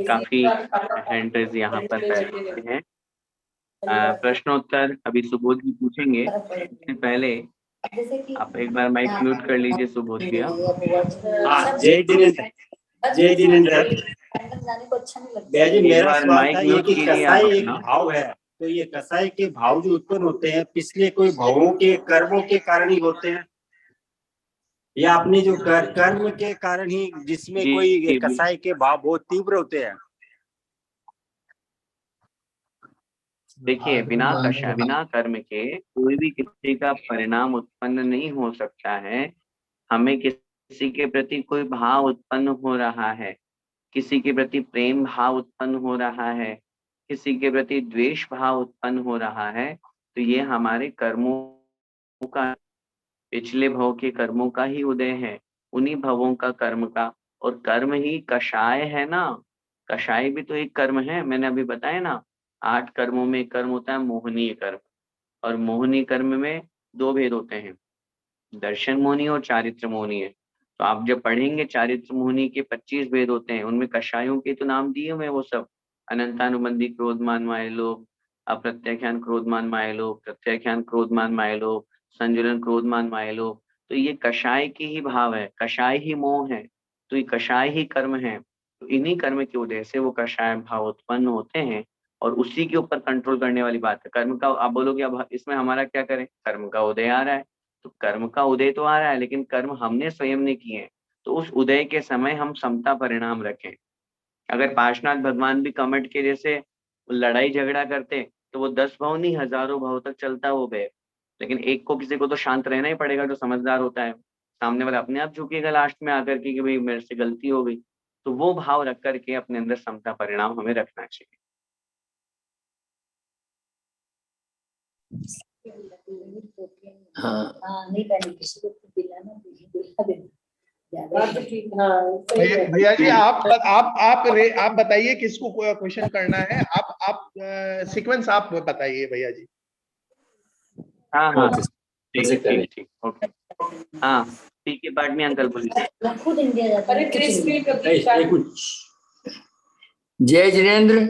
काफी hand raise यहाँ पर रहते हैं। प्रश्नोत्तर अभी सुबोध जी पूछेंगे, इससे पहले आप एक बार माइक म्यूट कर लीजिए सुबोध भैया। जय जिनेंद्र, जय जिनेंद्र भैया जी, मेरा सवाल था ये कि कसाई एक भाव है, तो ये कसाई के भाव जो उत्पन्न होते हैं पिछले कोई भावों के कर्मों के कारण ही होते हैं, या अपने जो कर्म के कारण ही, जिसमें कोई कसाई के भाव बहुत तीव्र होते हैं? देखिए, बिना कर्म के कोई भी किसी का परिणाम उत्पन्न नहीं हो सकता है। हमें किसी के प्रति कोई भाव उत्पन्न हो रहा है, किसी के प्रति प्रेम भाव उत्पन्न हो रहा है, किसी के प्रति द्वेष भाव उत्पन्न हो रहा है, तो ये हमारे कर्मों का, पिछले भव के कर्मों का ही उदय है, उन्हीं भवों का कर्म का। और कर्म ही कषाय है ना, कषाय भी तो एक कर्म है। मैंने अभी बताया ना, 8 कर्मों में एक कर्म होता है मोहनीय कर्म, और मोहनीय कर्म में 2 भेद होते हैं, दर्शन मोहनीय और चारित्र मोहनीय। तो आप जब पढ़ेंगे चारित्र मोहनीय के 25 भेद होते हैं, उनमें कषायों के तो नाम दिए हुए, वो सब अनंतानुबंधी क्रोधमान मायलोभ, अप्रत्याख्यान क्रोधमान मायलोभ, प्रत्याख्यान क्रोधमान मायलोभ, संजुलन क्रोधमान मायलोभ। तो ये कषाय की ही भाव है, कषाय ही मोह है, तो ये कषाय ही कर्म है। तो इन्हीं कर्म के उदय से वो कषाय भाव उत्पन्न होते हैं, और उसी के ऊपर कंट्रोल करने वाली बात है कर्म का। आप बोलोगे अब इसमें हमारा क्या करें, कर्म का उदय आ रहा है, तो कर्म का उदय तो आ रहा है, लेकिन कर्म हमने स्वयं ने किए हैं, तो उस उदय के समय हम समता परिणाम रखें। अगर पार्श्वनाथ भगवान भी कमठ के जैसे लड़ाई झगड़ा करते, तो वो 10 भाव नहीं, हजारों भाव तक चलता वो भय। लेकिन एक को, किसी को तो शांत रहना ही पड़ेगा, जो समझदार होता है। सामने वाला अपने आप झुकेगा लास्ट में आकर के कि भाई मेरे से गलती हो गई। तो वो भाव रख करके अपने अंदर समता परिणाम हमें रखना चाहिए। हाँ नहीं पहले किसी को दिलाना भैया जी, आप बताइए किसको क्वेश्चन करना है। आप सीक्वेंस आप बताइए भैया जी। हाँ ठीक ओके। हाँ ठीक है, पार्ट में अंकल बोलिए। खुद इंडिया जाता है। जय जिनेंद्र,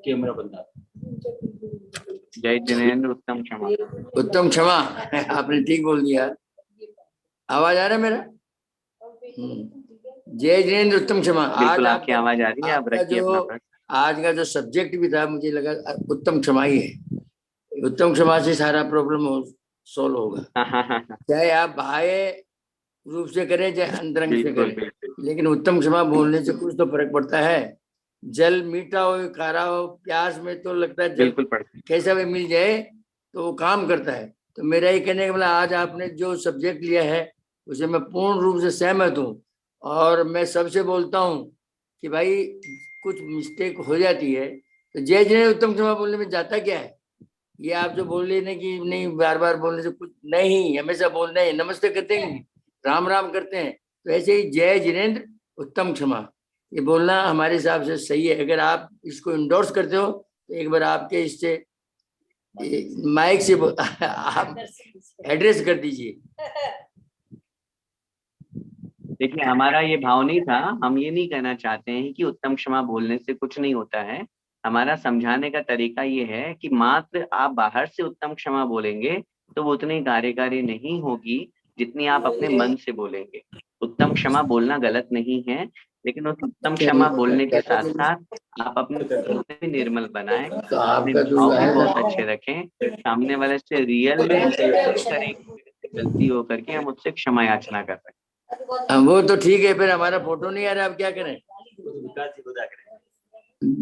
कैमरा बंदा। जय जिनेंद्र, उत्तम क्षमा। उत्तम क्षमा, आपने ठीक बोल दिया। आवाज आ रहा है मेरा? जय जिनेंद्र, उत्तम क्षमा। बिल्कुल आपकी आवाज आ रही है, आप रखिए अपना प्रश्न। आज का जो सब्जेक्ट भी था, मुझे लगा उत्तम क्षमा ही है। उत्तम क्षमा से सारा प्रॉब्लम सोल्व होगा, चाहे आप बाह्य रूप से करें चाहे अंतरंग से करें, लेकिन उत्तम क्षमा बोलने से कुछ तो फर्क पड़ता है। जल मीठा हो खारा हो, प्यास में तो लगता है जल कैसा भी मिल जाए तो वो काम करता है। तो मेरा ये कहने का मतलब, आज आपने जो सब्जेक्ट लिया है उसे मैं पूर्ण रूप से सहमत हूँ। और मैं सबसे बोलता हूँ कि भाई कुछ मिस्टेक हो जाती है तो जय जय उत्तम क्षमा बोलने में जाता क्या है। ये आप जो बोल रहे ना कि नहीं बार बार बोलने से कुछ नहीं, हमेशा बोलना है। नमस्ते करते हैं, राम राम करते हैं, तो ऐसे ही जय जिनेंद्र उत्तम क्षमा ये बोलना हमारे हिसाब से सही है। अगर आप इसको इंडोर्स करते हो तो एक बार आपके इससे माइक से आप एड्रेस कर दीजिए। देखिए, हमारा ये भाव नहीं था, हम ये नहीं कहना चाहते हैं कि उत्तम क्षमा बोलने से कुछ नहीं होता है। हमारा समझाने का तरीका ये है कि मात्र आप बाहर से उत्तम क्षमा बोलेंगे तो वो उतनी कार्यकारी नहीं होगी जितनी आप अपने मन से बोलेंगे। उत्तम क्षमा बोलना गलत नहीं है, लेकिन उस उत्तम क्षमा बोलने के साथ साथ आप अपने भी निर्मल बनाएं, अपने भाव भी बहुत अच्छे रखें, सामने वाले से रियल में गलती हो करके हम उससे क्षमा याचना कर रहे हैं। वो तो ठीक है, फिर हमारा फोटो नहीं आ रहा, अब क्या करें?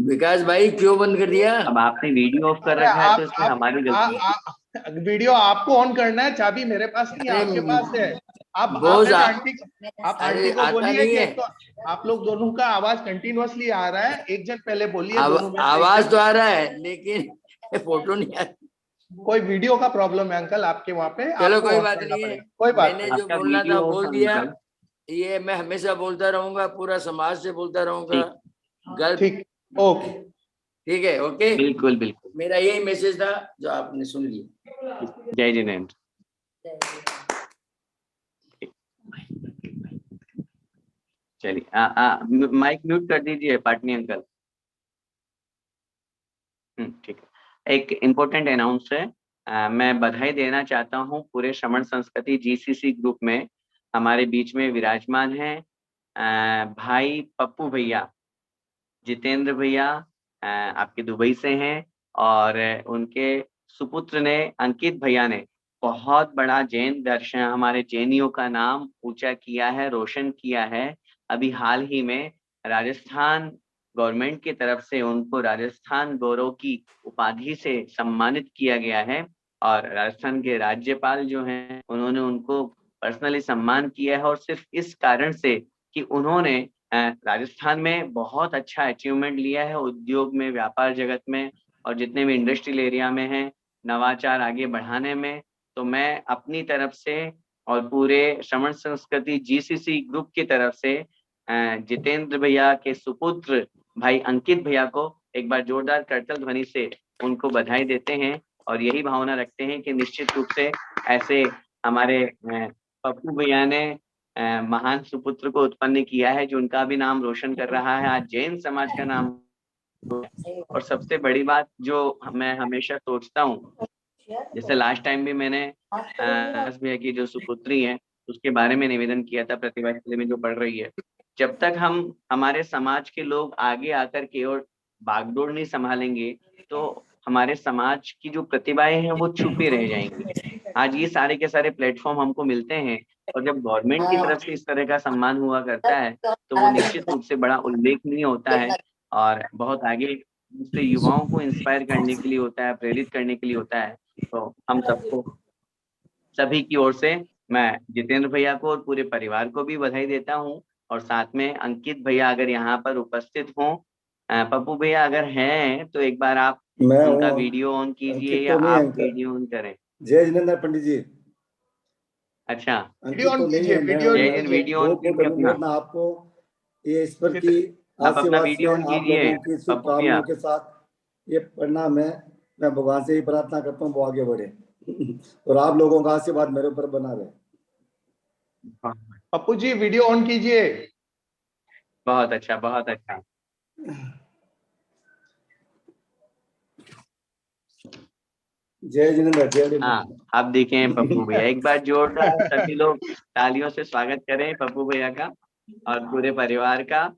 विकास भाई क्यों बंद कर दिया? अब आपने वीडियो ऑफ कर रखा है तो इसमें हमारी गलती है। वीडियो आपको ऑन करना है, चाबी मेरे पास नहीं है, आपके पास है। आप आंटी को बोलिए कि तो आप लोग दोनों का आवाज कंटिन्यूअसली आ रहा है, एक जन पहले बोलिए। आवाज तो आ रहा है लेकिन फोटो नहीं आ रहा। कोई वीडियो का प्रॉब्लम है अंकल आपके वहाँ पे। चलो कोई बात नहीं है, कोई बात मैंने जो बोलना था बोल दिया। ये मैं हमेशा बोलता रहूंगा, पूरा समाज से बोलता रहूंगा। ठीक, ओके, ठीक है, ओके, बिल्कुल बिल्कुल। मेरा यही मैसेज था जो आपने सुन लिया। जय जिनेंद्र। चलिए माइक म्यूट कर दीजिए पाटनी अंकल। ठीक है। एक इम्पोर्टेंट अनाउंस है, मैं बधाई देना चाहता हूँ पूरे श्रवण संस्कृति जीसीसी ग्रुप में हमारे बीच में विराजमान है भाई पप्पू भैया, जितेंद्र भैया आपके दुबई से हैं, और उनके सुपुत्र ने अंकित भैया ने बहुत बड़ा जैन दर्शन, हमारे जैनियों का नाम ऊंचा किया है, रोशन किया है। अभी हाल ही में राजस्थान गवर्नमेंट की तरफ से उनको राजस्थान गौरव की उपाधि से सम्मानित किया गया है, और राजस्थान के राज्यपाल जो हैं उन्होंने उनको पर्सनली सम्मान किया है, और सिर्फ इस कारण से कि उन्होंने राजस्थान में बहुत अच्छा अचीवमेंट लिया है उद्योग में, व्यापार जगत में, और जितने भी इंडस्ट्रियल एरिया में है नवाचार आगे बढ़ाने में। तो मैं अपनी तरफ से और पूरे श्रवण संस्कृति जीसीसी ग्रुप की तरफ से जितेंद्र भैया के सुपुत्र भाई अंकित भैया को एक बार जोरदार करतल ध्वनि से उनको बधाई देते हैं, और यही भावना रखते हैं कि निश्चित रूप से ऐसे हमारे पप्पू भैया ने महान सुपुत्र को उत्पन्न किया है जो उनका भी नाम रोशन कर रहा है, आज जैन समाज का नाम। और सबसे बड़ी बात जो मैं हमेशा सोचता हूँ, जैसे लास्ट टाइम भी मैंने भैया की जो सुपुत्री है उसके बारे में निवेदन किया था, प्रतिभा स्कूल में जो पढ़ रही है, जब तक हम हमारे समाज के लोग आगे आकर के और बागडोर नहीं संभालेंगे तो हमारे समाज की जो प्रतिभाएं हैं वो छुपी रह जाएंगी। आज ये सारे के सारे प्लेटफॉर्म हमको मिलते हैं, और जब गवर्नमेंट की तरफ से इस तरह का सम्मान हुआ करता है तो वो निश्चित रूप से बड़ा उल्लेखनीय होता है, और बहुत आगे दूसरे युवाओं को इंस्पायर करने के लिए होता है, प्रेरित करने के लिए होता है। तो हम सबको, सभी की ओर से मैं जितेंद्र भैया को और पूरे परिवार को भी बधाई देता हूँ, और साथ में अंकित भैया अगर यहाँ पर उपस्थित हों, पप्पू भैया अगर हैं तो एक बार आप उनका वीडियो ऑन कीजिए, या आप वीडियो ऑन करें। जय जिनेंद्र पंडित जी। अच्छा, वीडियो ऑन कीजिए, वीडियो ऑन कीजिए अपना। आपको ये ईश्वर की आप अपना आशीर्वाद वीडियो ऑन से, आप कीजिए लोगों की शुभकामनाओं के साथ ये प्रणाम है। मैं भगवान से ही प्रार्थना करता हूँ वो आगे बढ़े और आप लोगों का आशीर्वाद मेरे ऊपर बना रहे। पप्पू जी वीडियो ऑन कीजिए। बहुत अच्छा, बहुत अच्छा। जय जिनेंद्र, जय। हाँ, आप देखें पप्पू भैया, एक बार जोरदार सभी लोग तालियों से स्वागत करें पप्पू भैया का और पूरे परिवार का,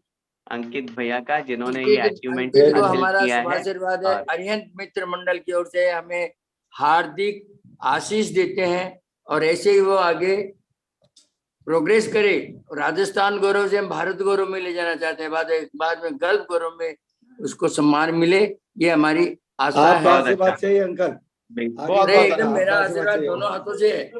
अंकित भैया का, जिन्होंने ये अचीवमेंट हासिल किया है। आशीर्वाद है अरिहंत मित्र मंडल की ओर से हमें हार्दिक आशीष देते हैं, और ऐसे ही वो आगे प्रोग्रेस करे। राजस्थान गौरव से हम भारत गौरव में ले जाना चाहते हैं, बाद में गल्फ गौरव में उसको सम्मान मिले, ये हमारी आशा है। आशीर्वाद चाहिए अंकल, एकदम मेरा आशीर्वाद दोनों हाथों से है।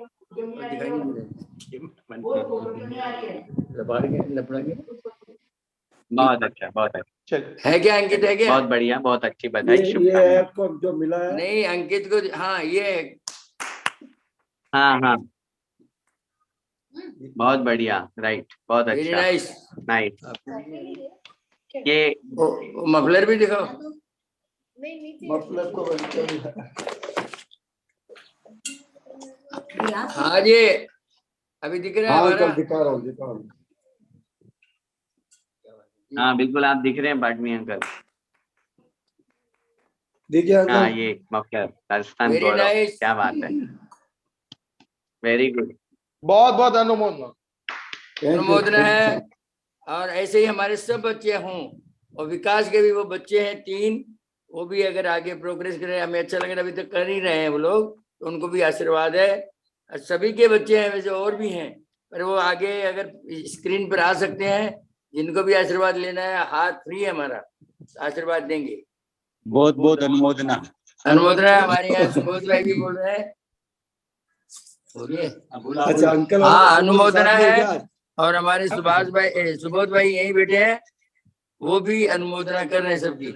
बहुत अच्छा, बहुत अच्छा है क्या अंकित, है क्या? बहुत बढ़िया, बहुत अच्छी बधाई, ये आपको जो मिला है। नहीं अंकित को, हाँ ये हाँ हाँ बहुत बढ़िया, राइट, बहुत अच्छा, नाइस। ये मफलर भी दिखाओ। मफलर को हाँ जी अभी दिख रहा है हमारा? दिखा रहा हूँ। हाँ बिल्कुल आप दिख रहे हैं बाटमी अंकल। देखिए अंकल, हाँ ये मफलर राजस्थान गौरव, क्या बात है, वेरी गुड, बहुत बहुत अनुमोदना है। और ऐसे ही हमारे सब बच्चे हों, और विकास के भी वो बच्चे हैं 3, वो भी अगर आगे प्रोग्रेस करें, हमें अच्छा लग रहा है, अभी तक कर ही रहे हैं वो लोग, तो उनको भी आशीर्वाद है। सभी के बच्चे हैं वैसे और भी हैं, पर वो आगे अगर स्क्रीन पर आ सकते हैं, जिनको भी आशीर्वाद लेना है हाथ फ्री है हमारा, आशीर्वाद देंगे। बहुत बहुत अनुमोदना है हमारे यहाँ सुबोध भाई भी बोल रहे हैं। अच्छा अंकल, हाँ अनुमोदना है। और हमारे सुबोध भाई यहीं बैठे हैं, वो भी अनुमोदना कर रहे हैं सबकी।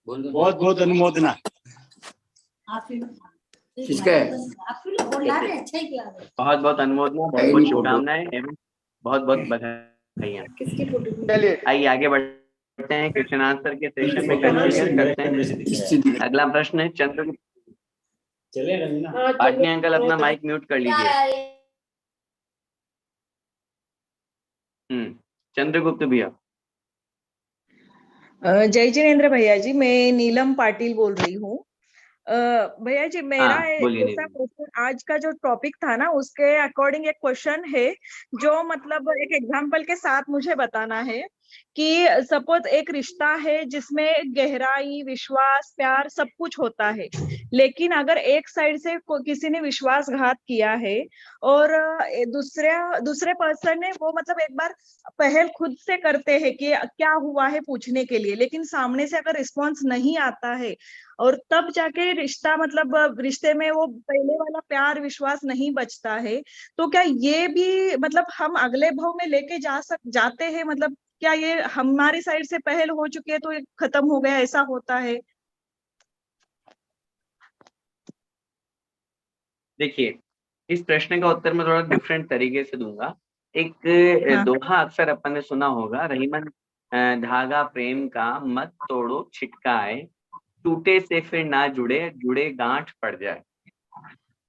बहुत बहुत अनुमोदना। किसका है? बहुत बहुत अनुमोदना, बहुत बहुत शुभकामनाएं, बहुत बहुत बधाई। चलिए आइए आगे बढ़ते हैं, क्वेश्चन आंसर के सेशन में कंटिन्यू करते हैं। अगला प्रश्न है चंद्र, पाटनी अंकल अपना माइक म्यूट कर लीजिए। चंद्रगुप्त भैया। जय जिनेन्द्र भैया जी, मैं नीलम पाटिल बोल रही हूँ। भैया जी, मेरा बोलिए ऐसा क्वेश्चन, आज का जो टॉपिक था ना उसके अकॉर्डिंग एक क्वेश्चन है जो मतलब एक एग्जांपल के साथ मुझे बताना है कि सपोज एक रिश्ता है जिसमें गहराई, विश्वास, प्यार सब कुछ होता है, लेकिन अगर एक साइड से किसी ने विश्वासघात किया है और दूसरे पर्सन ने वो मतलब एक बार पहल खुद से करते हैं कि क्या हुआ है पूछने के लिए, लेकिन सामने से अगर रिस्पॉन्स नहीं आता है और तब जाके रिश्ता मतलब रिश्ते में वो पहले वाला प्यार विश्वास नहीं बचता है, तो क्या ये भी मतलब हम अगले भाव में लेके जाते हैं? मतलब क्या ये हमारी साइड से पहल हो चुकी है तो ये खत्म हो गया, ऐसा होता है? देखिए, इस प्रश्न का उत्तर मैं थोड़ा डिफरेंट तरीके से दूंगा। एक हाँ। दोहा अक्सर अपन ने सुना होगा, रहीमन धागा प्रेम का मत तोड़ो छिटकाए, टूटे से फिर ना जुड़े, जुड़े गांठ पड़ जाए।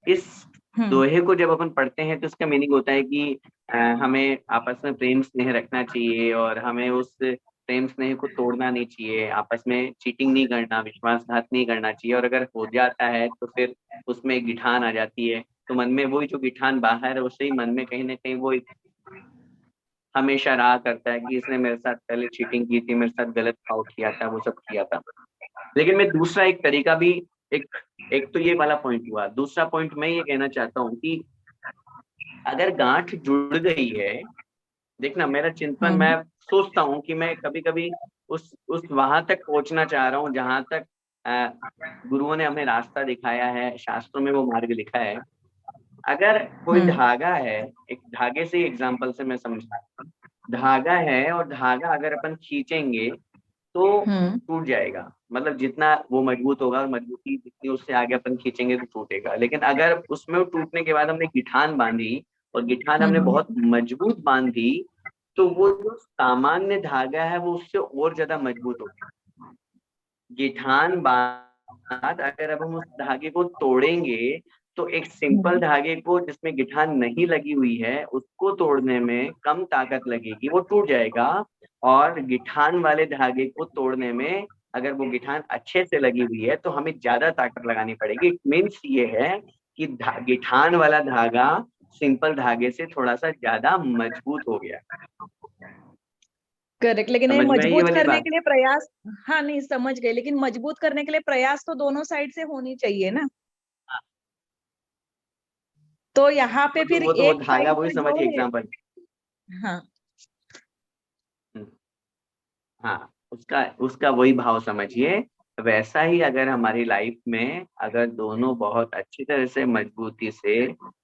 इस दोहे को जब अपन पढ़ते हैं तो इसका मीनिंग होता है कि हमें आपस में प्रेम स्नेह रखना चाहिए और हमें उस प्रेम स्नेह को तोड़ना नहीं चाहिए, आपस में चीटिंग नहीं करना, विश्वासघात नहीं करना चाहिए, और अगर हो जाता है तो फिर उसमें एक गिठान आ जाती है, तो मन में वही जो गिठान बाहर है उससे ही मन में कहीं ना कहीं वो हमेशा रहा करता है कि इसने मेरे साथ पहले चीटिंग की थी, मेरे साथ गलत भाव किया था, वो सब किया था। लेकिन मैं दूसरा एक तरीका भी, एक तो ये वाला पॉइंट हुआ, दूसरा पॉइंट मैं ये कहना चाहता हूँ कि अगर गांठ जुड़ गई है, देखना मेरा चिंतन, मैं सोचता हूँ कि मैं कभी कभी उस वहां तक पहुंचना चाह रहा हूँ जहां तक गुरुओं ने हमें रास्ता दिखाया है, शास्त्रों में वो मार्ग लिखा है। अगर कोई धागा है, एक धागे से एग्जाम्पल से मैं समझा, धागा है और धागा अगर अपन खींचेंगे तो टूट जाएगा, मतलब जितना वो मजबूत होगा और मजबूती जितनी उससे आगे अपन खींचेंगे तो टूटेगा। लेकिन अगर उसमें टूटने के बाद हमने गिठान बांधी और गिठान हमने बहुत मजबूत बांधी, तो वो जो सामान्य धागा है वो उससे और ज्यादा मजबूत होगा। गिठान बांध अगर अब हम उस धागे को तोड़ेंगे तो एक सिंपल धागे को जिसमें गिठान नहीं लगी हुई है उसको तोड़ने में कम ताकत लगेगी, वो टूट जाएगा। और गिठान वाले धागे को तोड़ने में अगर वो गिठान अच्छे से लगी हुई है तो हमें ज्यादा ताकत लगानी पड़ेगी। इट मीन्स ये है कि गिठान वाला धागा सिंपल धागे से थोड़ा सा ज्यादा मजबूत हो गया। करेक्ट, लेकिन ये समझ में आई ये मजबूत वाली करने बात? के लिए प्रयास, हाँ नहीं समझ गए, लेकिन मजबूत करने के लिए प्रयास तो दोनों साइड से होनी चाहिए ना। तो यहाँ पे फिर वो एक धागा साइड वही से जो समझिए है, एग्जाम्पल। हाँ हाँ, उसका वही भाव समझिए। वैसा ही अगर हमारी लाइफ में अगर दोनों बहुत अच्छी तरह से मजबूती से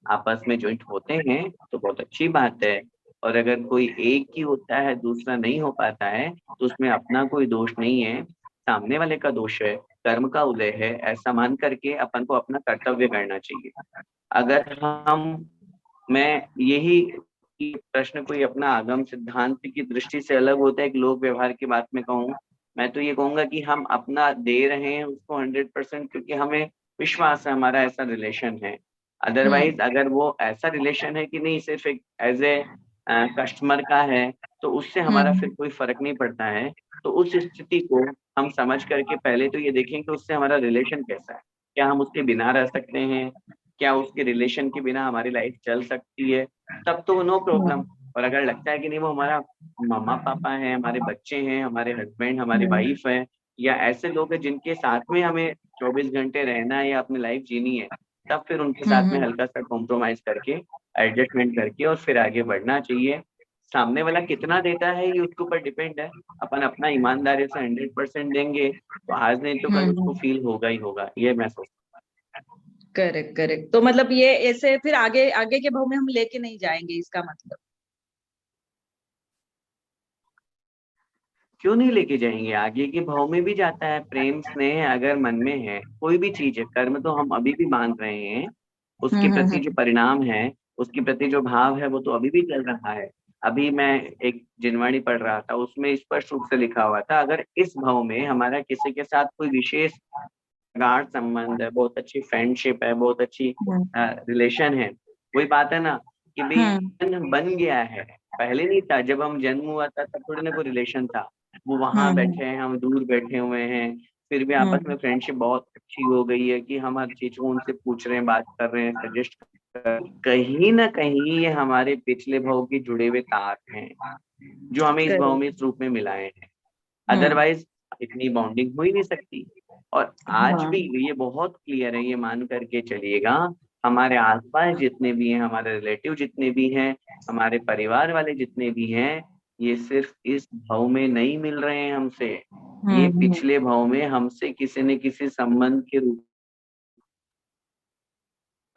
आपस में ज्वाइंट होते हैं तो बहुत अच्छी बात है, और अगर कोई एक ही होता है दूसरा नहीं हो पाता है तो उसमें अपना कोई दोष नहीं है, सामने वाले का दोष है, कर्म का उदय है, ऐसा मान करके अपन को अपना कर्तव्य करना चाहिए। अगर मैं यही कि प्रश्न कोई अपना आगम सिद्धांत की दृष्टि से अलग होता है, एक लोक व्यवहार की बात में कहूँ, मैं तो ये कहूंगा कि हम अपना दे रहे हैं उसको 100%, क्योंकि हमें विश्वास है, हमारा ऐसा रिलेशन है। अदरवाइज अगर वो ऐसा रिलेशन है कि नहीं सिर्फ एक एज ए कस्टमर का है तो उससे हमारा फिर कोई फर्क नहीं पड़ता है। तो उस स्थिति को हम समझ करके पहले तो ये देखें कि उससे हमारा रिलेशन कैसा है, क्या हम उसके बिना रह सकते हैं, क्या उसके रिलेशन के बिना हमारी लाइफ चल सकती है, तब तो नो प्रॉब्लम। और अगर लगता है कि नहीं वो हमारा मम्मा पापा है, हमारे बच्चे हैं, हमारे हस्बैंड, हमारी वाइफ है, या ऐसे लोग हैं जिनके साथ में हमें 24 घंटे रहना है या अपनी लाइफ जीनी है, तब फिर उनके साथ में हल्का सा कॉम्प्रोमाइज करके एडजस्टमेंट करके और फिर आगे बढ़ना चाहिए। सामने वाला कितना देता है ये उसके ऊपर डिपेंड है। अपन अपना ईमानदारी से 100% देंगे तो आज नहीं तो कल उसको फील होगा ही होगा, ये मैं सोचता हूँ। करेक्ट करेक्ट, तो मतलब ये ऐसे फिर आगे आगे के भाव में हम लेके नहीं जाएंगे, इसका मतलब? क्यों नहीं लेके जाएंगे, आगे के भाव में भी जाता है। प्रेम स्नेह अगर मन में है, कोई भी चीज है, कर्म तो हम अभी भी बांध रहे हैं, उसके प्रति जो परिणाम है, उसके प्रति जो भाव है वो तो अभी भी चल रहा है। अभी मैं एक जिनवाणी पढ़ रहा था, उसमें स्पष्ट रूप से लिखा हुआ था, अगर इस भाव में हमारा किसी के साथ कोई विशेष गाढ़ संबंध है, बहुत अच्छी फ्रेंडशिप है, बहुत अच्छी रिलेशन है, वही बात है ना कि भाई बन गया है, पहले नहीं था। जब हम जन्म हुआ था तब थोड़ी ना कोई रिलेशन था, वो वहां बैठे हैं, हम दूर बैठे हुए हैं, फिर भी आपस में फ्रेंडशिप बहुत अच्छी हो गई है कि हम हर चीज को उनसे पूछ रहे हैं, बात कर रहे हैं, सजेस्ट कर रहे हैं। कहीं ना कहीं ये हमारे पिछले भाव के जुड़े हुए तार हैं जो हमें इस भाव में, इस रूप में मिलाए हैं। अदरवाइज इतनी बॉन्डिंग हो ही नहीं सकती। और आज भी ये बहुत क्लियर है, ये मान करके चलिएगा, हमारे आसपास जितने भी हैं, हमारे रिलेटिव जितने भी हैं, हमारे परिवार वाले जितने भी हैं, ये सिर्फ इस भाव में नहीं मिल रहे हैं हमसे, ये पिछले भाव में हमसे किसी न किसी संबंध के रूप।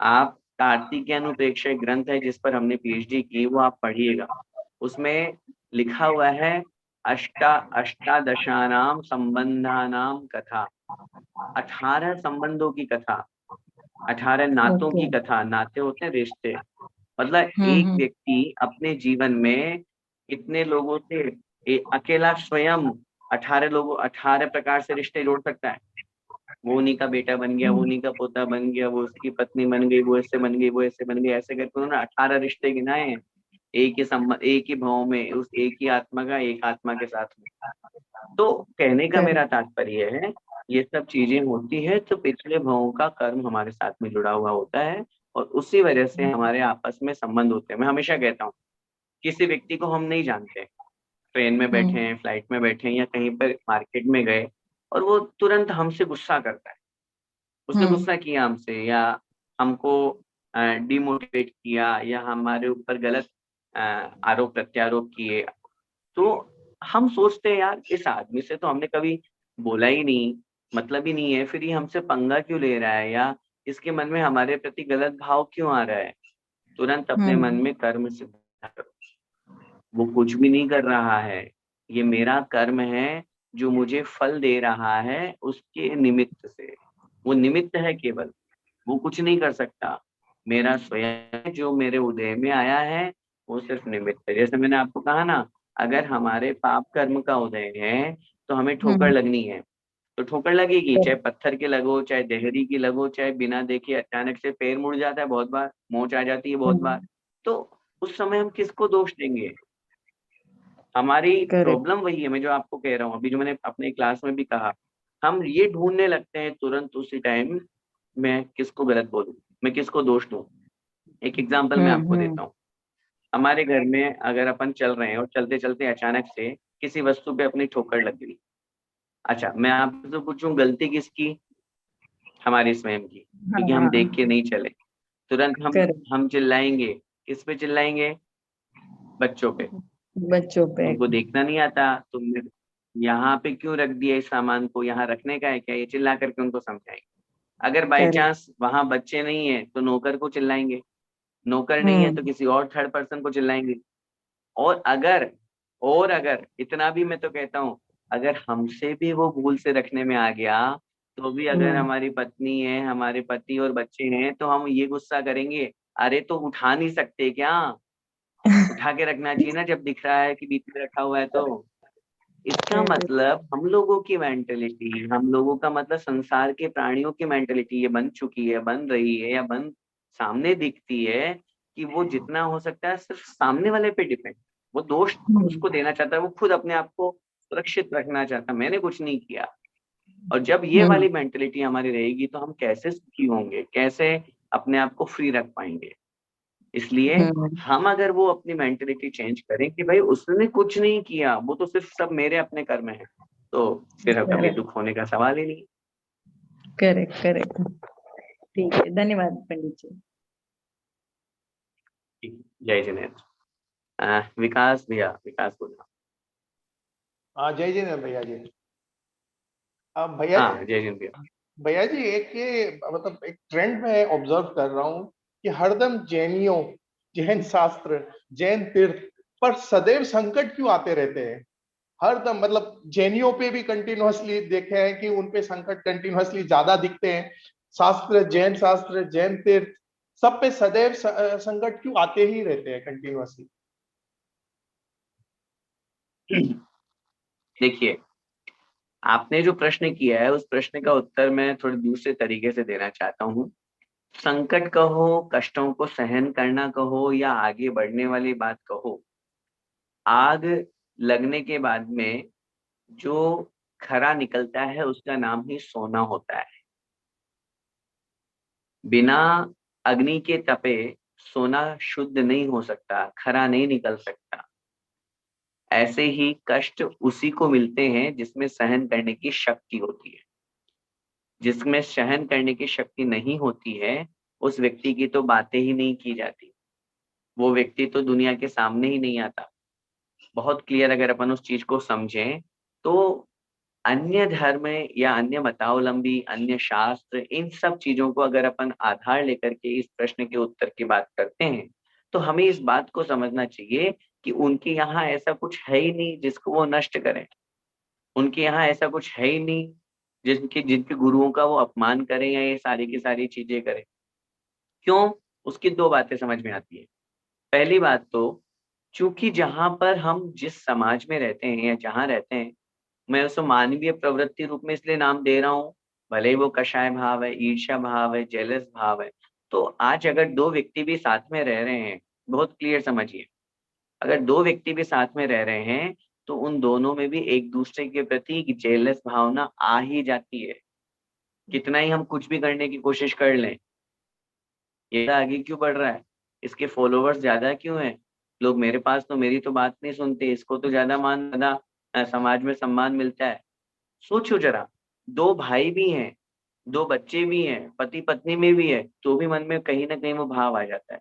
आप कार्तिक अनुप्रेक्षा एक ग्रंथ है जिस पर हमने पीएचडी की, वो आप पढ़िएगा। उसमें लिखा हुआ है अष्टादशानाम संबंधानाम कथा, 18 संबंधों की कथा, 18 नातों की कथा। नाते होते हैं रिश्ते, मतलब एक व्यक्ति अपने जीवन में कितने लोगों से, अकेला स्वयं 18 लोगों, 18 प्रकार से रिश्ते जोड़ सकता है। वो उन्हीं का बेटा बन गया, वो उन्हीं का पोता बन गया, वो उसकी पत्नी बन गई, वो ऐसे बन गई, वो ऐसे बन गई, ऐसे करके उन्होंने 18 रिश्ते गिनाए हैं एक ही संबंध, एक ही भाव में, उस एक ही आत्मा का, एक आत्मा के साथ में। तो कहने का मेरा तात्पर्य है, ये सब चीजें होती है तो पिछले भावों का कर्म हमारे साथ में जुड़ा हुआ होता है, और उसी वजह से हमारे आपस में संबंध होते हैं। मैं हमेशा कहता हूँ, किसी व्यक्ति को हम नहीं जानते, ट्रेन में बैठे हैं, फ्लाइट में बैठे हैं, या कहीं पर मार्केट में गए, और वो तुरंत हमसे गुस्सा करता है, उसने गुस्सा किया हमसे, या हमको डिमोटिवेट किया, या हमारे ऊपर गलत आरोप प्रत्यारोप किए, तो हम सोचते हैं यार इस आदमी से तो हमने कभी बोला ही नहीं, मतलब ही नहीं है, फिर ये हमसे पंगा क्यों ले रहा है, या इसके मन में हमारे प्रति गलत भाव क्यों आ रहा है। तुरंत अपने मन में कर्म सिद्ध करो, वो कुछ भी नहीं कर रहा है, ये मेरा कर्म है जो मुझे फल दे रहा है उसके निमित्त से, वो निमित्त है केवल, वो कुछ नहीं कर सकता। मेरा स्वयं जो मेरे उदय में आया है वो सिर्फ निमित्त है। जैसे मैंने आपको कहा ना, अगर हमारे पाप कर्म का उदय है तो हमें ठोकर लगनी है, तो ठोकर लगेगी, चाहे पत्थर की लगो, चाहे देहरी की लगो, चाहे बिना देखे अचानक से पैर मुड़ जाता है बहुत बार, मोच आ जाती है बहुत बार, तो उस समय हम किसको दोष देंगे। हमारी प्रॉब्लम वही है, मैं जो आपको कह रहा हूँ अभी, जो मैंने अपने क्लास में भी कहा, हम ये ढूंढने लगते हैं तुरंत उसी टाइम, मैं किसको गलत बोलूं, मैं किसको दोष दूं। एक एग्जांपल मैं आपको देता हूँ। हमारे घर में अगर अपन चल रहे हैं और चलते चलते अचानक से किसी वस्तु पे अपनी ठोकर लग गई, अच्छा मैं आपसे पूछूं गलती किसकी, हमारी स्वयं की, क्योंकि हम देख के नहीं चले, तुरंत हम चिल्लाएंगे, किस पे चिल्लाएंगे, बच्चों पे, तुमको देखना नहीं आता, तुमने यहाँ पे क्यों रख दिया इस सामान को, यहाँ रखने का है क्या, ये चिल्ला करके उनको समझाएंगे। अगर बाई चांस वहां बच्चे नहीं है तो नौकर को चिल्लाएंगे, नौकर नहीं है तो किसी और थर्ड पर्सन को चिल्लाएंगे। और अगर इतना भी मैं तो कहता हूँ, अगर हमसे भी वो भूल से रखने में आ गया तो भी, अगर हमारी पत्नी है, हमारे पति और बच्चे हैं, तो हम ये गुस्सा करेंगे, अरे तो उठा नहीं सकते क्या, उठा के रखना चाहिए ना जब दिख रहा है कि बीच में रखा हुआ है। तो इसका मतलब हम लोगों की मेंटेलिटी, हम लोगों का मतलब संसार के प्राणियों की मेंटेलिटी ये बन चुकी है, बन रही है, या सामने दिखती है कि वो जितना हो सकता है सिर्फ सामने वाले पे डिपेंड, वो दोष उसको देना चाहता है, वो खुद अपने आप को सुरक्षित रखना चाहता है, मैंने कुछ नहीं किया। और जब ये वाली मेंटेलिटी हमारी रहेगी तो हम कैसे सुखी होंगे, कैसे अपने आप को फ्री रख पाएंगे। इसलिए हम अगर वो अपनी मेंटेलिटी चेंज करें कि भाई उसने कुछ नहीं किया, वो तो सिर्फ सब मेरे अपने कर्म है, तो फिर कभी दुख होने का सवाल ही नहीं। करेक्ट। ठीक है, धन्यवाद पंडित जी। जय जिनेन्द्र। विकास भैया, विकास बोलना। हाँ जय जिनेन्द्र भैया जी। भैया हाँ जय जिनेन्द्र भैया। भैया जी, एक ये मतलब एक ट्रेंड में ऑब्जर्व कर रहा हूँ कि हरदम जैनियों, जैन शास्त्र, जैन तीर्थ पर सदैव संकट क्यों आते रहते हैं। हरदम मतलब जैनियों पे भी कंटिन्यूअसली देखे हैं कि उनपे संकट कंटिन्यूअसली ज्यादा दिखते हैं। शास्त्र, जैन तीर्थ, सब पे सदैव संकट क्यों आते ही रहते हैं कंटिन्यूअसली। देखिए, आपने जो प्रश्न किया है उस प्रश्न का उत्तर मैं थोड़े दूसरे तरीके से देना चाहता हूँ। संकट कहो, कष्टों को सहन करना कहो, या आगे बढ़ने वाली बात कहो, आग लगने के बाद में जो खरा निकलता है उसका नाम ही सोना होता है। बिना अग्नि के तपे सोना शुद्ध नहीं हो सकता, खरा नहीं निकल सकता। ऐसे ही कष्ट उसी को मिलते हैं जिसमें सहन करने की शक्ति होती है। जिसमें सहन करने की शक्ति नहीं होती है, उस व्यक्ति की तो बातें ही नहीं की जाती, वो व्यक्ति तो दुनिया के सामने ही नहीं आता। बहुत क्लियर अगर अपन उस चीज को समझें तो अन्य धर्म या अन्य मतावलंबी, अन्य शास्त्र, इन सब चीजों को अगर अपन आधार लेकर के इस प्रश्न के उत्तर की बात करते हैं, तो हमें इस बात को समझना चाहिए कि उनके यहाँ ऐसा कुछ है ही नहीं जिसको वो नष्ट करें। उनके यहाँ ऐसा कुछ है ही नहीं जिनके जिनके गुरुओं का वो अपमान करें या ये सारी की सारी चीजें करें। क्यों? उसकी दो बातें समझ में आती है। पहली बात तो, चूंकि जहां पर हम जिस समाज में रहते हैं या जहां रहते हैं, मैं उसको मानवीय प्रवृत्ति रूप में इसलिए नाम दे रहा हूँ, भले ही वो कषाय भाव है, ईर्ष्या भाव है, जेलस भाव है। तो आज अगर दो व्यक्ति भी साथ में रह रहे हैं, बहुत क्लियर समझिए, अगर दो व्यक्ति भी साथ में रह रहे हैं तो उन दोनों में भी एक दूसरे के प्रति एक जेलस भावना आ ही जाती है। कितना ही हम कुछ भी करने की कोशिश कर लें, ये आगे क्यों बढ़ रहा है, इसके फॉलोवर्स ज्यादा क्यों हैं, लोग मेरे पास तो मेरी तो बात नहीं सुनते, इसको तो ज्यादा समाज में सम्मान मिलता है। सोचो जरा, दो भाई भी हैं, दो बच्चे भी हैं, पति पत्नी में भी है, तो भी मन में कहीं ना कहीं वो भाव आ जाता है।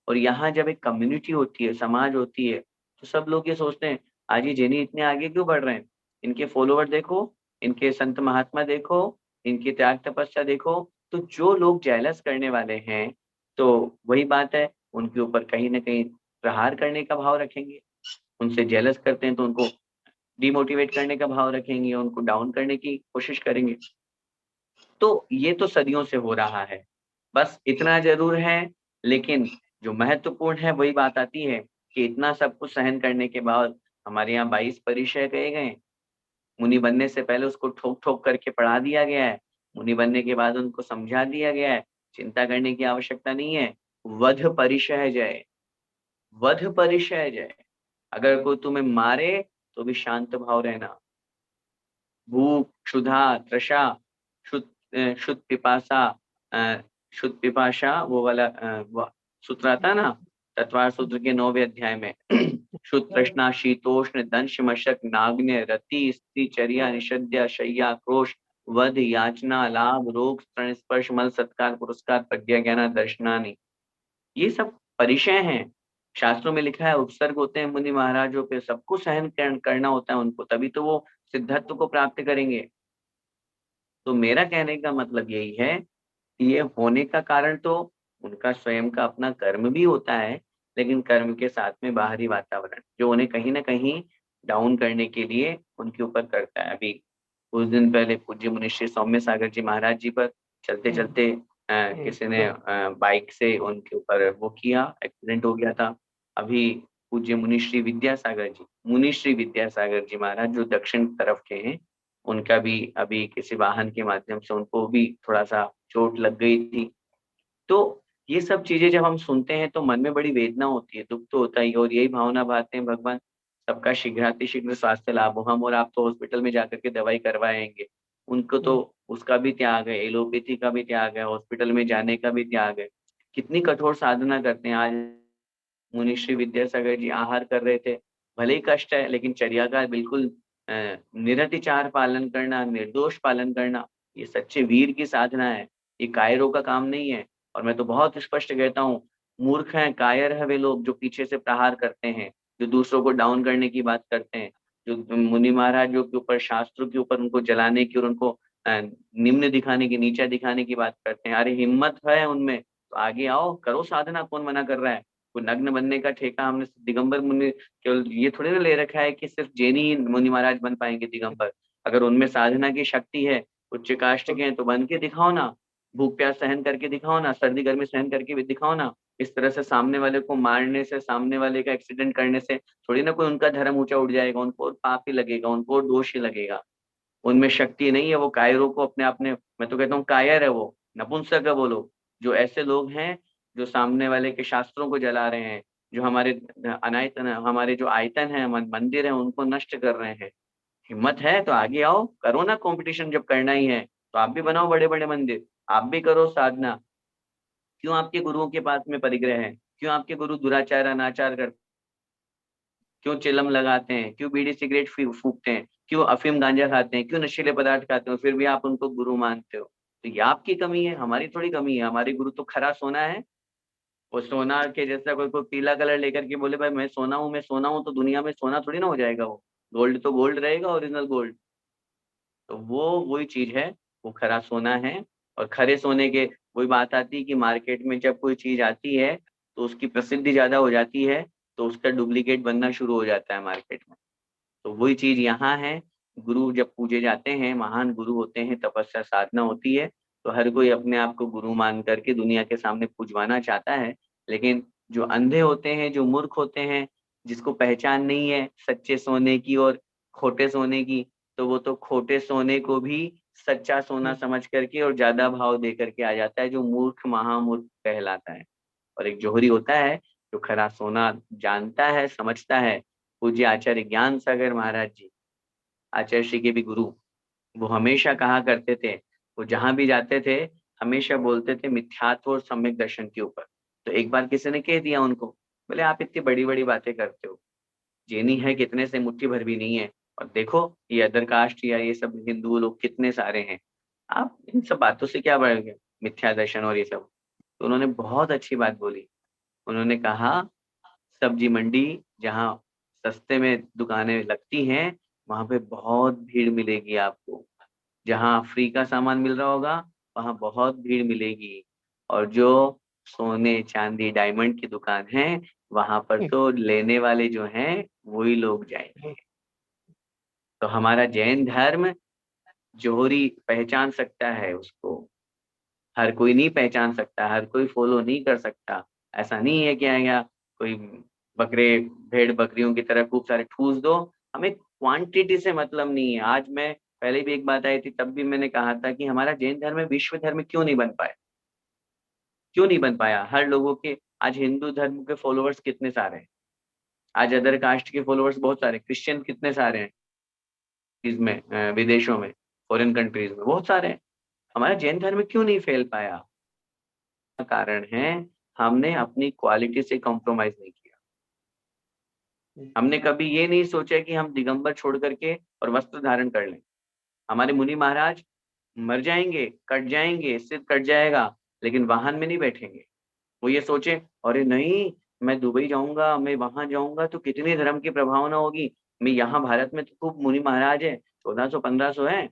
और यहाँ जब एक कम्युनिटी होती है, समाज होती है, तो सब लोग ये सोचते हैं आज ये जेनी इतने आगे क्यों बढ़ रहे हैं, इनके फॉलोवर देखो, इनके संत महात्मा देखो, इनकी त्याग तपस्या देखो। तो जो लोग जेलस करने वाले हैं, तो वही बात है, उनके ऊपर कहीं ना कहीं प्रहार करने का भाव रखेंगे। उनसे जेलस करते हैं तो उनको डिमोटिवेट करने का भाव रखेंगे, उनको डाउन करने की कोशिश करेंगे। तो ये तो सदियों से हो रहा है, बस इतना जरूर है। लेकिन जो महत्वपूर्ण है वही बात आती है कि इतना सब कुछ सहन करने के बाद हमारे यहाँ 22 परिचय कहे गए। मुनि बनने से पहले उसको ठोक ठोक करके पढ़ा दिया गया है, मुनि बनने के बाद उनको समझा दिया गया है, चिंता करने की आवश्यकता नहीं है। वध परिचय जय, वध परिचय जय। अगर कोई तुम्हें मारे तो भी शांत भाव रहना। भूख, क्षुधा, तृषा, शुद्ध पिपासा, शुद्ध पिपाशा, वो वाला सूत्र आता ना तत्वार सूत्र के 9वें अध्याय में। शुद्ध तृष्णा, शीतोष्ण, दंश, मशक, नाग्न, रति, स्त्री, चर्या, निषद्या, शय्या, क्रोश, वध, याचना, लाभ, रोग, स्तन स्पर्श, मल, सत्कार, पुरस्कार, प्रज्ञा, ज्ञान, दर्शनानि, ये सब परिचय हैं। शास्त्रों में लिखा है उपसर्ग होते हैं मुनि महाराजों पे, सबको सहन करना होता है उनको, तभी तो वो सिद्धत्व को प्राप्त करेंगे। तो मेरा कहने का मतलब यही है कि ये होने का कारण तो उनका स्वयं का अपना कर्म भी होता है, लेकिन कर्म के साथ में बाहरी वातावरण जो उन्हें कहीं ना कहीं डाउन करने के लिए उनके ऊपर करता है। अभी कुछ दिन पहले पूज्य मुनिश्री सौम्य सागर जी महाराज जी पर चलते चलते किसी ने बाइक से उनके ऊपर वो किया, एक्सीडेंट हो गया था। अभी पूज्य मुनिश्री विद्यासागर जी महाराज जो दक्षिण तरफ के हैं, उनका भी अभी किसी वाहन के माध्यम से उनको भी थोड़ा सा चोट लग गई थी। तो ये सब चीजें जब हम सुनते हैं तो मन में बड़ी वेदना होती है, दुख तो होता ही है, और यही भावना भाते हैं भगवान सबका शीघ्रातिशीघ्र स्वास्थ्य लाभ हो। हम और आप तो हॉस्पिटल में जाकर के दवाई करवाएंगे, उनको तो उसका भी त्याग है, एलोपैथी का भी त्याग है, हॉस्पिटल में जाने का भी त्याग है। कितनी कठोर साधना करते हैं। आज मुनिश्री विद्यासागर जी आहार कर रहे थे, भले ही कष्ट है, लेकिन चर्या का बिल्कुल निरतिचार पालन करना, निर्दोष पालन करना, ये सच्चे वीर की साधना है, ये कायरों का काम नहीं है। और मैं तो बहुत स्पष्ट कहता हूँ, मूर्ख हैं, कायर है वे लोग जो पीछे से प्रहार करते हैं, जो दूसरों को डाउन करने की बात करते हैं, जो मुनि महाराजों के ऊपर, शास्त्रों के ऊपर उनको जलाने की और उनको निम्न दिखाने की, नीचा दिखाने की बात करते हैं। अरे हिम्मत है उनमें तो आगे आओ, करो साधना, कौन मना कर रहा है। कोई नग्न बनने का ठेका हमने दिगंबर मुनि केवल ये थोड़ी ना ले रखा है कि सिर्फ जैनी ही मुनि महाराज बन पाएंगे दिगंबर। अगर उनमें साधना की शक्ति है, उच्च काष्ट के हैं, तो बन के दिखाओ ना, भूख प्यास सहन करके दिखाओ ना, सर्दी गर्मी सहन करके भी दिखाओ ना। इस तरह से सामने वाले को मारने से, सामने वाले का एक्सीडेंट करने से थोड़ी ना कोई उनका धर्म ऊंचा उठ जाएगा, उनको पाप ही लगेगा, उनको दोष ही लगेगा। उनमें शक्ति नहीं है, वो कायरों को अपने आप में, मैं तो कहता हूँ कायर है वो, नपुंसक है वो लोग। जो ऐसे लोग हैं जो सामने वाले के शास्त्रों को जला रहे हैं, जो हमारे अनायतन, हमारे जो आयतन है, मंदिर है, उनको नष्ट कर रहे हैं। हिम्मत है तो आगे आओ, करो ना कंपटीशन। जब करना ही है तो आप भी बनाओ बड़े बड़े मंदिर, आप भी करो साधना। क्यों आपके गुरुओं के पास में परिग्रह है? क्यों आपके गुरु दुराचार अनाचार करते? क्यों चिलम लगाते हैं? क्यों बीड़ी सिगरेट फूकते हैं? क्यों अफीम गांजा खाते हैं? क्यों नशीले पदार्थ खाते हो? फिर भी आप उनको गुरु मानते हो। तो ये आपकी कमी है, हमारी थोड़ी कमी है। हमारे गुरु तो खरा सोना है। वो सोना के जैसा कोई कोई पीला कलर लेकर के बोले भाई मैं सोना हूँ, मैं सोना हूँ, तो दुनिया में सोना थोड़ी ना हो जाएगा वो। गोल्ड तो गोल्ड रहेगा, ओरिजिनल गोल्ड। तो वो वही चीज है, वो खरा सोना है। और खरे सोने के वही बात आती है कि मार्केट में जब कोई चीज आती है तो उसकी प्रसिद्धि ज्यादा हो जाती है, तो उसका डुप्लीकेट बनना शुरू हो जाता है मार्केट में। तो वही चीज यहाँ है। गुरु जब पूजे जाते हैं, महान गुरु होते हैं, तपस्या साधना होती है, तो हर कोई अपने आप को गुरु मान करके दुनिया के सामने पूजवाना चाहता है। लेकिन जो अंधे होते हैं, जो मूर्ख होते हैं, जिसको पहचान नहीं है सच्चे सोने की और खोटे सोने की, तो वो तो खोटे सोने को भी सच्चा सोना समझ करके और ज्यादा भाव दे करके आ जाता है, जो मूर्ख महामूर्ख कहलाता है। और एक जोहरी होता है जो खरा सोना जानता है, समझता है। पूज्य आचार्य ज्ञान सागर महाराज जी, आचार्य श्री के भी गुरु, वो हमेशा कहा करते थे, वो जहां भी जाते थे हमेशा बोलते थे मिथ्यात्व और सम्यक दर्शन के ऊपर। तो एक बार किसी ने कह दिया उनको, बोले आप इतनी बड़ी बड़ी बातें करते हो, जेनी है कितने से, मुट्ठी भर भी नहीं है। और देखो ये अदर कास्ट या ये सब हिंदू लोग कितने सारे हैं, आप इन सब बातों से क्या बढ़ोगे, मिथ्या दर्शन और ये सब। तो उन्होंने बहुत अच्छी बात बोली। उन्होंने कहा सब्जी मंडी जहाँ सस्ते में दुकानें लगती हैं, वहां पे बहुत भीड़ मिलेगी आपको। जहाँ फ्री का सामान मिल रहा होगा वहां बहुत भीड़ मिलेगी। और जो सोने चांदी डायमंड की दुकान है, वहां पर तो लेने वाले जो हैं वही लोग जाएंगे। तो हमारा जैन धर्म जोहरी पहचान सकता है उसको, हर कोई नहीं पहचान सकता, हर कोई फॉलो नहीं कर सकता। ऐसा नहीं है कि आएगा कोई बकरे भेड़ बकरियों की तरह खूब सारे ठूस दो। हमें क्वांटिटी से मतलब नहीं है। आज मैं पहले भी एक बात आई थी, तब भी मैंने कहा था कि हमारा जैन धर्म विश्व धर्म क्यों नहीं बन पाया, क्यों नहीं बन पाया। हर लोगों के आज हिंदू धर्म के फॉलोअर्स कितने सारे हैं, आज अदर कास्ट के फॉलोअर्स बहुत सारे, क्रिश्चियन कितने सारे हैं इसमें, विदेशों में, फॉरेन कंट्रीज में बहुत सारे हैं। हमारा जैन धर्म क्यों नहीं फैल पाया? कारण है हमने अपनी क्वालिटी से कॉम्प्रोमाइज नहीं किया। हमने कभी ये नहीं सोचा कि हम दिगंबर छोड़ करके और वस्त्र धारण कर लें। हमारे मुनि महाराज मर जाएंगे, कट जाएंगे, सिर कट जाएगा, लेकिन वाहन में नहीं बैठेंगे। वो ये सोचे अरे नहीं, मैं दुबई जाऊंगा, मैं वहां जाऊंगा तो कितनी धर्म की प्रभावना होगी। मैं यहाँ भारत में तो खूब मुनि महाराज है, 1400-1500 है,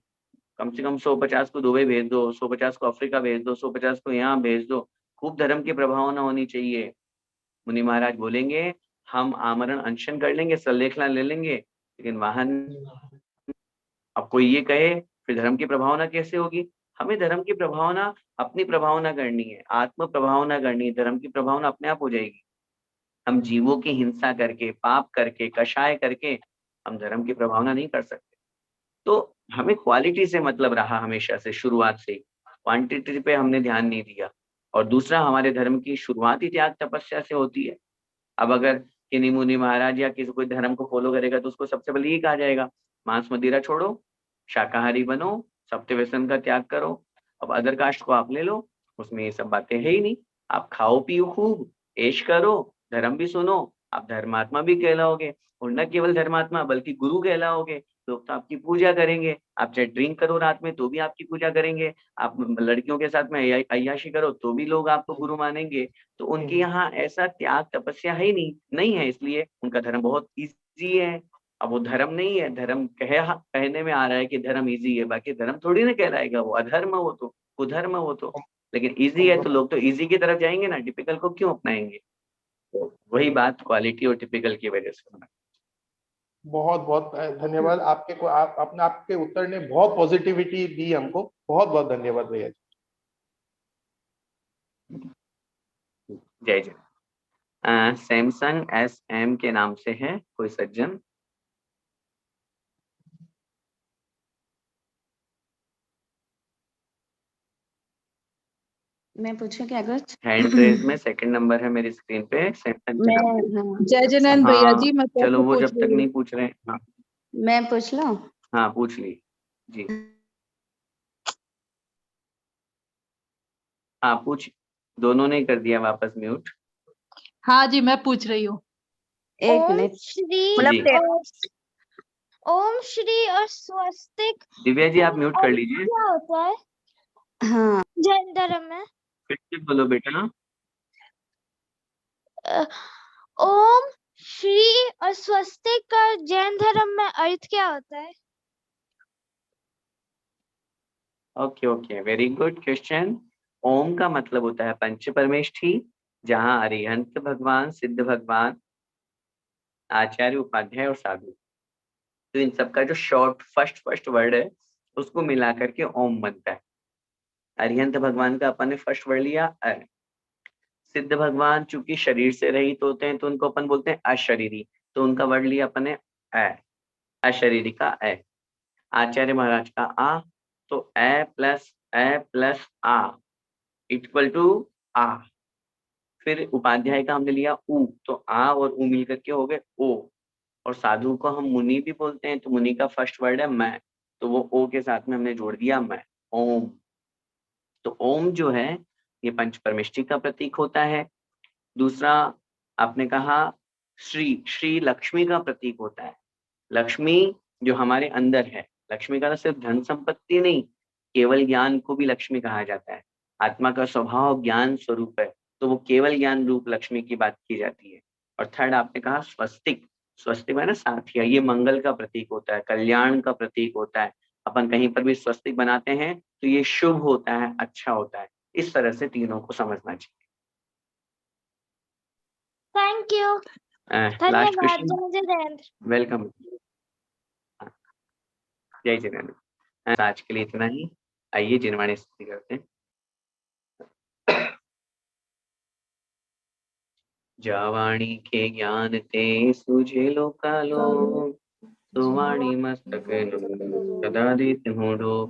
कम से कम 150 को दुबई भेज दो, 150 को अफ्रीका भेज दो, 150 को यहाँ भेज दो, खूब धर्म की प्रभावना होनी चाहिए। मुनि महाराज बोलेंगे हम आमरण अनशन कर लेंगे, सल्लेखना ले लेंगे, लेकिन वाहन। अब कोई ये कहे फिर धर्म की प्रभावना कैसे होगी? हमें धर्म की प्रभावना अपनी प्रभावना करनी है, आत्म प्रभावना करनी है, धर्म की प्रभावना अपने आप हो जाएगी। हम जीवों की हिंसा करके, पाप करके, कषाय करके हम धर्म की प्रभावना नहीं कर सकते। तो हमें क्वालिटी से मतलब रहा हमेशा से, शुरुआत से क्वांटिटी पे हमने ध्यान नहीं दिया। और दूसरा, हमारे धर्म की शुरुआत ही त्याग तपस्या से होती है। अब अगर किन्हीं मुनि महाराज या किसी कोई धर्म को फॉलो करेगा तो उसको सबसे पहले ये कहा जाएगा मांस मदिरा छोड़ो, शाकाहारी बनो, सप्त व्यसन का त्याग करो। अब अदर कास्ट को आप ले लो, उसमें ये सब बातें है ही नहीं। आप खाओ पियो खूब, ऐश करो, धर्म भी सुनो, आप धर्मात्मा भी कहलाओगे। और न केवल धर्मात्मा बल्कि गुरु कहलाओगे। लोग तो आपकी पूजा करेंगे, आप चाहे ड्रिंक करो रात में तो भी आपकी पूजा करेंगे, आप लड़कियों के साथ में अय्याशी करो तो भी लोग आपको गुरु मानेंगे। तो उनके यहाँ ऐसा त्याग तपस्या है ही नहीं है, इसलिए उनका धर्म बहुत इजी है। अब वो धर्म नहीं है, धर्म कहने में आ रहा है कि धर्म इजी है, बाकी धर्म थोड़ी ना कहलाएगा, वो अधर्म, वो तो कुधर्म, वो तो। लेकिन इजी है तो लोग तो इजी की तरफ जाएंगे ना, टिपिकल को क्यों अपनाएंगे? तो वही बात क्वालिटी और टिपिकल की वजह से। बहुत बहुत धन्यवाद आपके को, आप अपने आपके उत्तर ने बहुत पॉजिटिविटी दी हमको। बहुत बहुत धन्यवाद भैया जी। जय जय। सैमसंग SM के नाम से है कोई सज्जन। मैं पूछूं क्या कुछ? हैंड रेज में सेकंड नंबर है मेरी स्क्रीन पे। जय जिनेंद्र भैया जी, मैं चलो वो पूछ जब तक रही हूँ। नहीं पूछ रहे। हाँ मैं पूछ लूं? हाँ पूछ ली जी। हाँ पूछ, दोनों ने कर दिया वापस म्यूट। हाँ जी, मैं पूछ रही हूँ। एक ओम मिनट। श्री जी। ओम श्री और स्वस्तिक दिव्या जी आप म्यूट कर लीजिए। क्या होता है हाँ, जैन धर्म में? फिर से बोलो बेटा। ओम श्री और स्वस्तिक का जैन धर्म में अर्थ क्या होता है? Okay okay, very good question. Om का मतलब होता है पंच परमेष्ठी, जहाँ अरिहंत भगवान, सिद्ध भगवान, आचार्य, उपाध्याय और साधु, तो इन सबका जो शॉर्ट फर्स्ट वर्ड है उसको मिला करके ओम बनता है। अरिहंत भगवान का अपन ने फर्स्ट वर्ड लिया अ। सिद्ध भगवान चूंकि शरीर से रहित होते हैं तो उनको अपन बोलते हैं अशरीरी, तो उनका वर्ड लिया अपन ने अ, अशरीरी का अ। आचार्य महाराज का आ, तो अ प्लस आ इक्वल टू आ। फिर उपाध्याय का हमने लिया उ, तो आ और उ मिलकर के हो गए ओ। और साधु को हम मुनि भी बोलते हैं, तो मुनि का फर्स्ट वर्ड है मैं, तो वो ओ के साथ में हमने जोड़ दिया मैं, ओम। तो ओम जो है ये पंच परमेष्ठी का प्रतीक होता है। दूसरा आपने कहा श्री, श्री लक्ष्मी का प्रतीक होता है। लक्ष्मी जो हमारे अंदर है, लक्ष्मी का सिर्फ धन संपत्ति नहीं, केवल ज्ञान को भी लक्ष्मी कहा जाता है। आत्मा का स्वभाव ज्ञान स्वरूप है, तो वो केवल ज्ञान रूप लक्ष्मी की बात की जाती है। और थर्ड आपने कहा स्वस्तिक, स्वस्तिक है ना साथिया, ये मंगल का प्रतीक होता है, कल्याण का प्रतीक होता है। अपन कहीं पर भी स्वस्तिक बनाते हैं तो ये शुभ होता है, अच्छा होता है। इस तरह से तीनों को समझना चाहिए। थैंक यू, लास्ट धन्यवाद। क्वेश्चन। जय जिनेंद्र। वेलकम। जय जिनेंद्र। आज के लिए इतना ही। आइए जिनवाणी स्तुति करते हैं। जावाणी के ज्ञान ते सुझे लोकालो, सुवाणी मस्तक सदा देत होडो।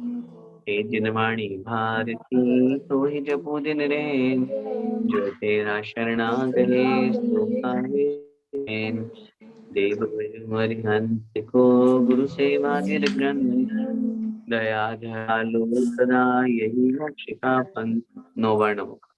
हे जिनवाणी भारती तो ही जपू दिन रैन, जो तेरा शरणागले सो पावे चैन। देव हरिहंस को गुरु सेवा निर्ग्रंथ, दया दयालु सदा यही लक्ष्य का पंथ। नो वर्ण होगा।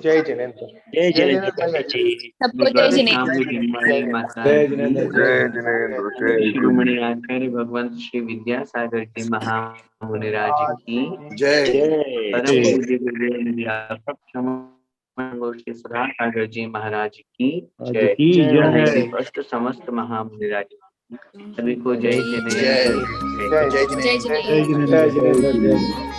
जय जिनेंद्र। जय जिनेंद्र भैया जी। सबको जय जिनेंद्र। शाम को जिनवाणी माता जय की जिनेंद्र, जय जिनेंद्र, जय शिरोमणि आचार्य भगवान श्री विद्यासागर जी महामुनिराज की जय जय परम पूज्य गुरुदेव अध्यापक श्री सुधा सागर जी महाराज की जय। की जय। स्पष्ट समस्त महामुनिराज सभी को जय जय जिनेंद्र। जय जिनेंद्र। जय जिनेंद्र। जय जिनेंद्र, जय जिनेंद्र।